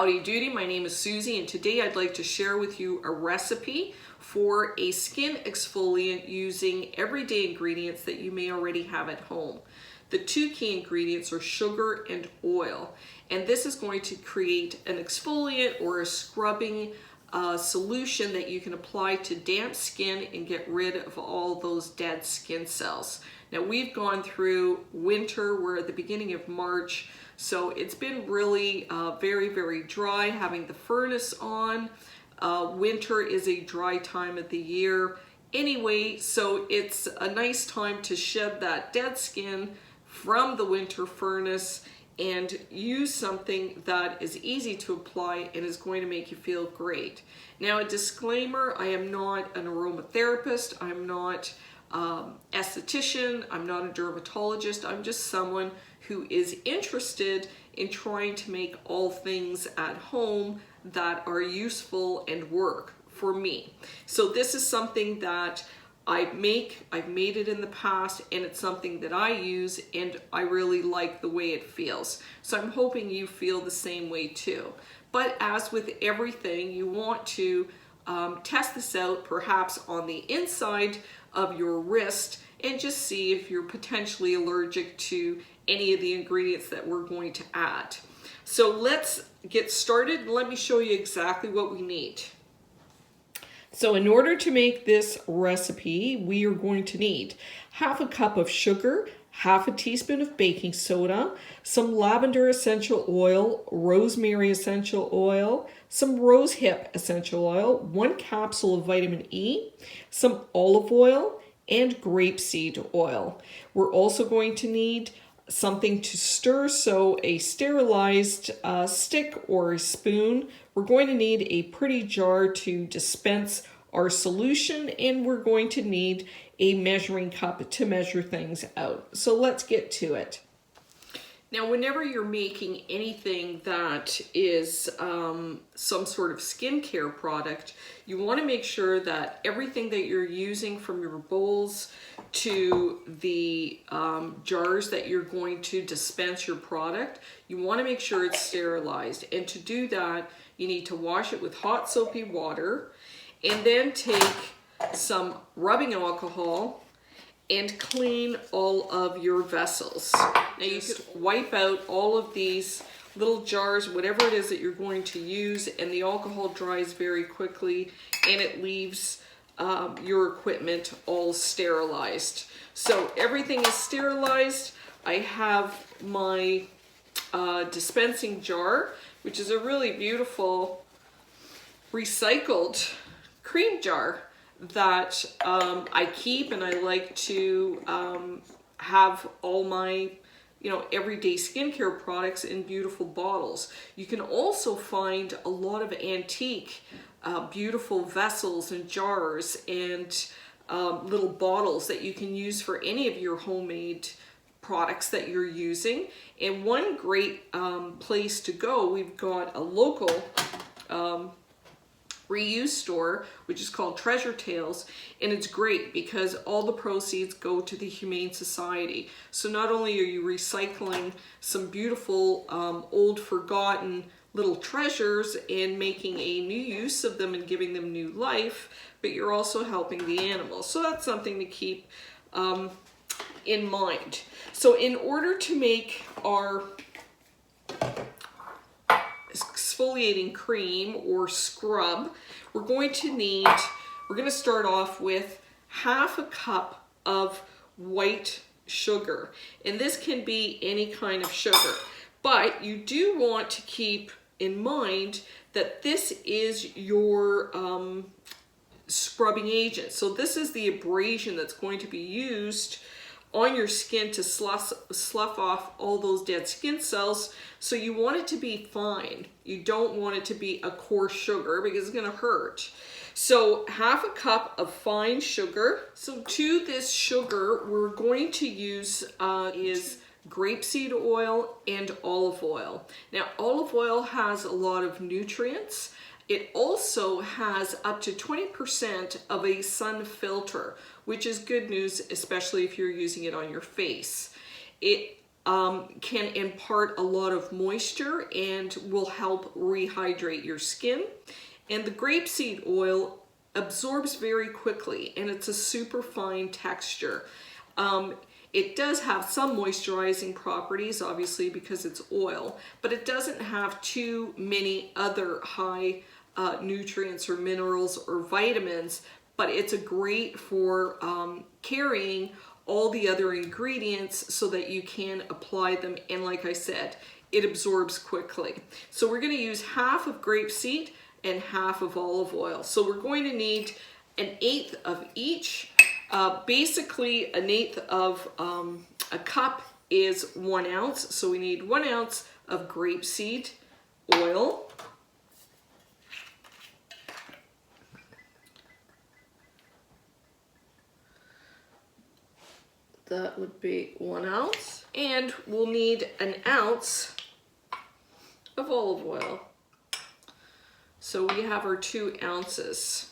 Howdy doody, my name is Susie and today I'd like to share with you a recipe for a skin exfoliant using everyday ingredients that you may already have at home. The two key ingredients are sugar and oil, and this is going to create an exfoliant or a scrubbing solution that you can apply to damp skin and get rid of all those dead skin cells. Now we've gone through winter, we're at the beginning of March, so it's been really very dry, having the furnace on. Winter is a dry time of the year anyway, so it's a nice time to shed that dead skin from the winter furnace and use something that is easy to apply and is going to make you feel great. Now, a disclaimer, I am not an aromatherapist, I'm not esthetician, I'm not a dermatologist, I'm just someone who is interested in trying to make all things at home that are useful and work for me. So this is something that I've made it in the past, and it's something that I use and I really like the way it feels. So I'm hoping you feel the same way too. But as with everything, you want to test this out perhaps on the inside of your wrist and just see if you're potentially allergic to any of the ingredients that we're going to add. So let's get started. Let me show you exactly what we need. So in order to make this recipe, we are going to need half a cup of sugar, half a teaspoon of baking soda, some lavender essential oil, rosemary essential oil, some rosehip essential oil, 1 capsule of vitamin E, some olive oil, and grapeseed oil. We're also going to need something to stir, so a sterilized stick or a spoon. We're going to need a pretty jar to dispense our solution, and we're going to need a measuring cup to measure things out. So let's get to it. Now, whenever you're making anything that is some sort of skincare product, you want to make sure that everything that you're using, from your bowls to the jars that you're going to dispense your product, you want to make sure it's sterilized. And to do that, you need to wash it with hot soapy water and then take some rubbing alcohol and clean all of your vessels. Now you could wipe out all of these little jars, whatever it is that you're going to use, and the alcohol dries very quickly and it leaves your equipment all sterilized. So everything is sterilized. I have my dispensing jar, which is a really beautiful recycled cream jar that I keep, and I like to have all my everyday skincare products in beautiful bottles. You can also find a lot of antique beautiful vessels and jars and little bottles that you can use for any of your homemade products that you're using. And one great place to go, we've got a local reuse store, which is called Treasure Tales, and it's great because all the proceeds go to the Humane Society. So not only are you recycling some beautiful old forgotten little treasures and making a new use of them and giving them new life, but you're also helping the animals. So that's something to keep in mind. So in order to make our exfoliating cream or scrub, we're going to start off with half a cup of white sugar. And this can be any kind of sugar, but you do want to keep in mind that this is your scrubbing agent. So this is the abrasion that's going to be used on your skin to slough off all those dead skin cells. So you want it to be fine. You don't want it to be a coarse sugar because it's going to hurt. So half a cup of fine sugar. So to this sugar, we're going to use is grapeseed oil and olive oil. Now, olive oil has a lot of nutrients. It also has up to 20% of a sun filter, which is good news, especially if you're using it on your face. It can impart a lot of moisture and will help rehydrate your skin. And the grapeseed oil absorbs very quickly, and it's a super fine texture. It does have some moisturizing properties, obviously, because it's oil, but it doesn't have too many other high nutrients or minerals or vitamins, but it's a great for carrying all the other ingredients so that you can apply them. And like I said, it absorbs quickly. So we're going to use half of grapeseed and half of olive oil. So we're going to need 1/8 of each. Basically, 1/8 of a cup is 1 ounce. So we need 1 ounce of grapeseed oil. That would be 1 ounce. And we'll need 1 ounce of olive oil. So we have our 2 ounces.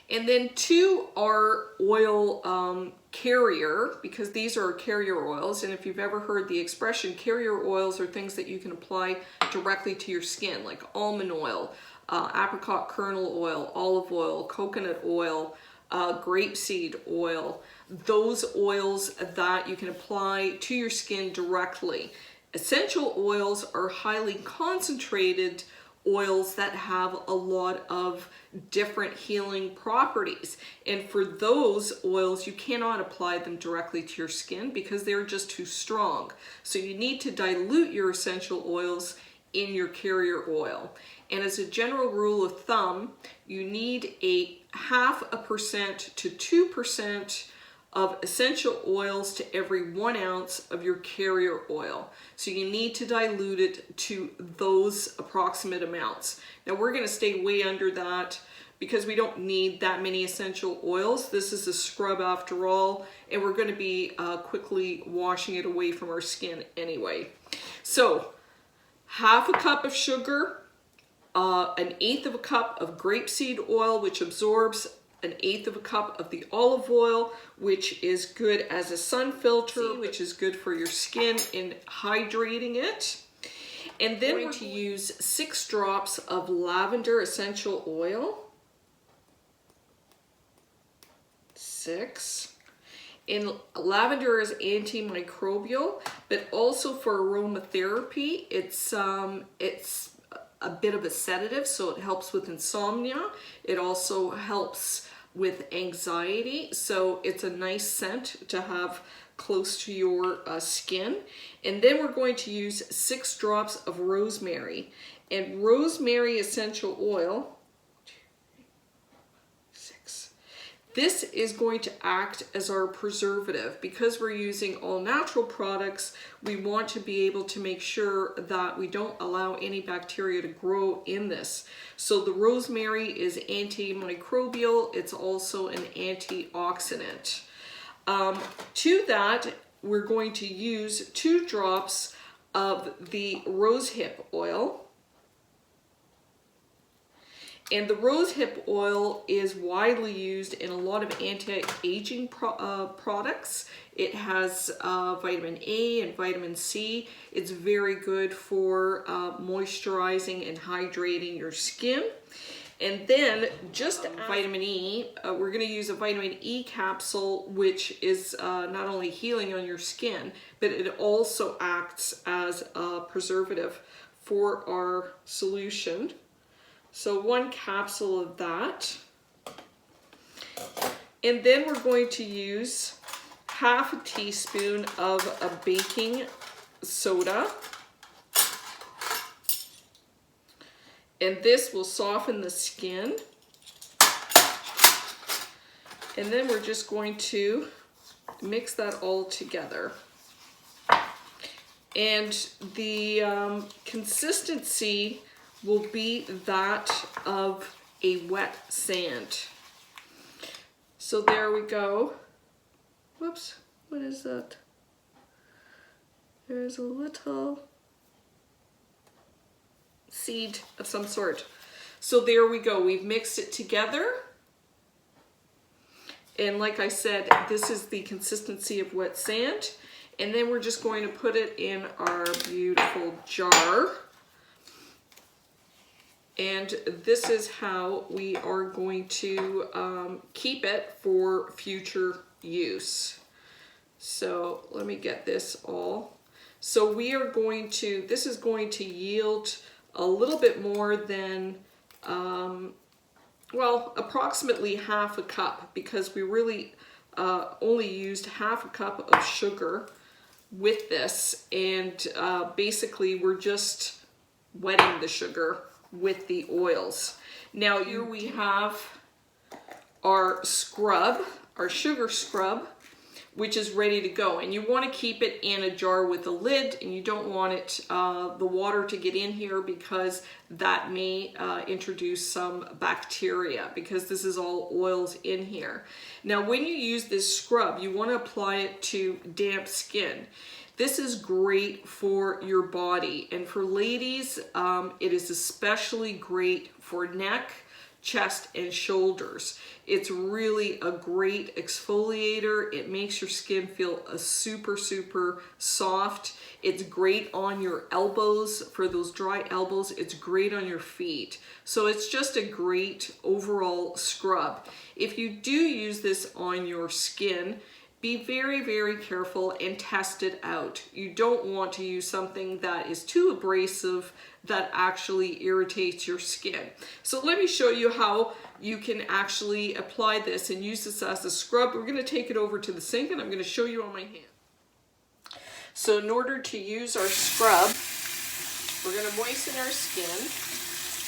And then to our oil carrier, because these are carrier oils, and if you've ever heard the expression, carrier oils are things that you can apply directly to your skin, like almond oil, apricot kernel oil, olive oil, coconut oil, grapeseed oil. Those oils that you can apply to your skin directly. Essential oils are highly concentrated oils that have a lot of different healing properties, and for those oils you cannot apply them directly to your skin because they're just too strong. So you need to dilute your essential oils in your carrier oil, and as a general rule of thumb, you need a 0.5% to 2% of essential oils to every 1 ounce of your carrier oil. So you need to dilute it to those approximate amounts. Now we're going to stay way under that because we don't need that many essential oils. This is a scrub after all, and we're going to be quickly washing it away from our skin anyway. So 1/2 cup of sugar, 1/8 of a cup of grapeseed oil, which absorbs 1/8 of a cup of the olive oil, which is good as a sun filter, which is good for your skin in hydrating it. And then we're going to use 6 drops of lavender essential oil. 6. And lavender is antimicrobial, but also for aromatherapy. It's a bit of a sedative, so it helps with insomnia. It also helps with anxiety, so it's a nice scent to have close to your skin. And then we're going to use 6 drops of rosemary. And rosemary essential oil, 6. This is going to act as our preservative. Because we're using all natural products, we want to be able to make sure that we don't allow any bacteria to grow in this. So the rosemary is antimicrobial. It's also an antioxidant. To that, we're going to use 2 drops of the rosehip oil. And the rosehip oil is widely used in a lot of anti-aging products. It has vitamin A and vitamin C. It's very good for moisturizing and hydrating your skin. And then just vitamin E, we're going to use a vitamin E capsule, which is not only healing on your skin, but it also acts as a preservative for our solution. So 1 capsule of that. And then we're going to use 1/2 teaspoon of a baking soda. And this will soften the skin. And then we're just going to mix that all together. And the consistency will be that of a wet sand. So there we go. Whoops, what is that? There's a little seed of some sort. So there we go, we've mixed it together. And like I said, this is the consistency of wet sand. And then we're just going to put it in our beautiful jar. And this is how we are going to keep it for future use. So let me get this all. So we are going to, this is going to yield a little bit more than, well, approximately half a cup, because we really only used half a cup of sugar with this, and basically we're just wetting the sugar with the oils. Now here we have our scrub, our sugar scrub, which is ready to go, and you want to keep it in a jar with a lid, and you don't want it the water to get in here, because that may introduce some bacteria, because this is all oils in here. Now when you use this scrub, you want to apply it to damp skin. This is great for your body, and for ladies it is especially great for neck, chest, and shoulders. It's really a great exfoliator. It makes your skin feel super soft. It's great on your elbows, for those dry elbows. It's great on your feet. So it's just a great overall scrub. If you do use this on your skin, be very careful and test it out. You don't want to use something that is too abrasive, that actually irritates your skin. So let me show you how you can actually apply this and use this as a scrub. We're going to take it over to the sink, and I'm going to show you on my hand. So in order to use our scrub, we're going to moisten our skin.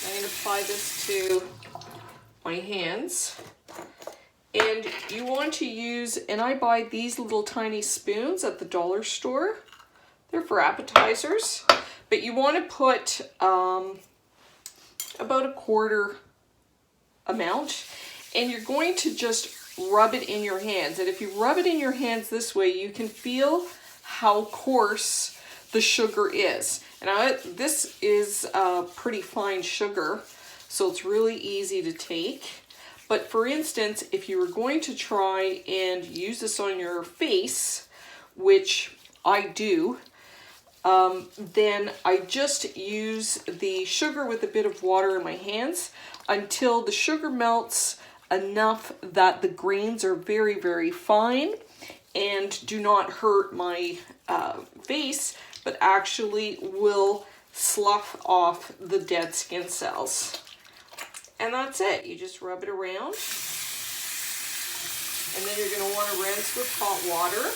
I'm going to apply this to my hands. And you want to use, and I buy these little tiny spoons at the dollar store. They're for appetizers. But you want to put about a quarter amount, and you're going to just rub it in your hands. And if you rub it in your hands this way, you can feel how coarse the sugar is. And this is pretty fine sugar, so it's really easy to take. But for instance, if you were going to try and use this on your face, which I do, then I just use the sugar with a bit of water in my hands until the sugar melts enough that the grains are very fine and do not hurt my face, but actually will slough off the dead skin cells. And that's it. You just rub it around. And then you're going to want to rinse with hot water.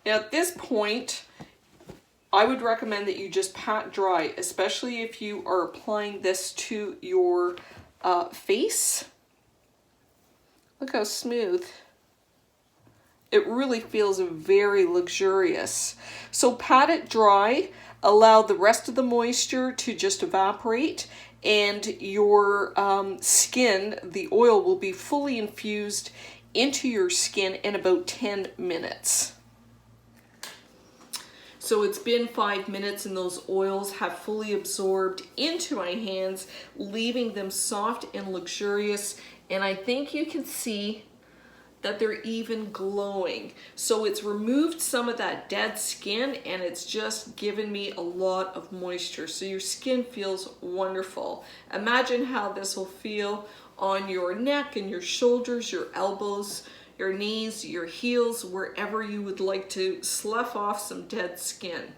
Now at this point, I would recommend that you just pat dry, especially if you are applying this to your face. Look how smooth. It really feels very luxurious. So pat it dry, allow the rest of the moisture to just evaporate, and your skin, the oil, will be fully infused into your skin in about 10 minutes. So it's been 5 minutes and those oils have fully absorbed into my hands, leaving them soft and luxurious. And I think you can see that they're even glowing. So it's removed some of that dead skin, and it's just given me a lot of moisture. So your skin feels wonderful. Imagine how this will feel on your neck and your shoulders, your elbows, your knees, your heels, wherever you would like to slough off some dead skin.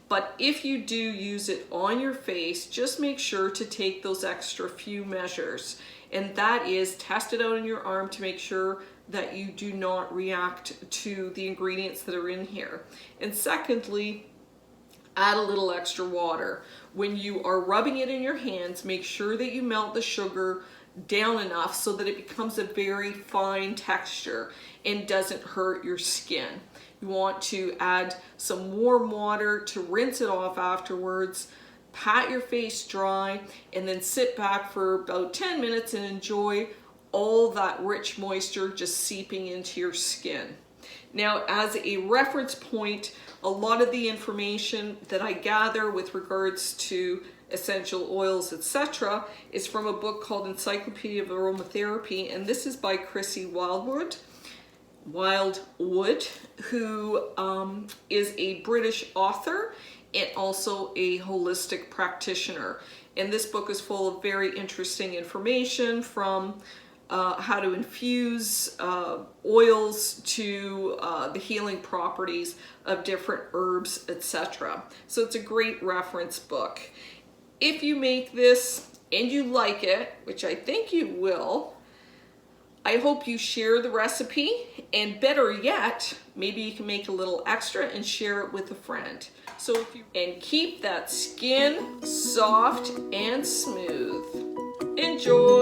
But if you do use it on your face, just make sure to take those extra few measures. And that is, test it out on your arm to make sure that you do not react to the ingredients that are in here. And secondly, add a little extra water. When you are rubbing it in your hands, make sure that you melt the sugar down enough so that it becomes a very fine texture and doesn't hurt your skin. You want to add some warm water to rinse it off afterwards, pat your face dry, and then sit back for about 10 minutes and enjoy all that rich moisture just seeping into your skin. Now, as a reference point, a lot of the information that I gather with regards to essential oils, etc., is from a book called Encyclopedia of Aromatherapy, and this is by Chrissy Wildwood. Wildwood, who is a British author and also a holistic practitioner. And this book is full of very interesting information, from how to infuse oils to the healing properties of different herbs, etc. So it's a great reference book. If you make this and you like it, which I think you will, I hope you share the recipe, and better yet, maybe you can make a little extra and share it with a friend. So and keep that skin soft and smooth. Enjoy!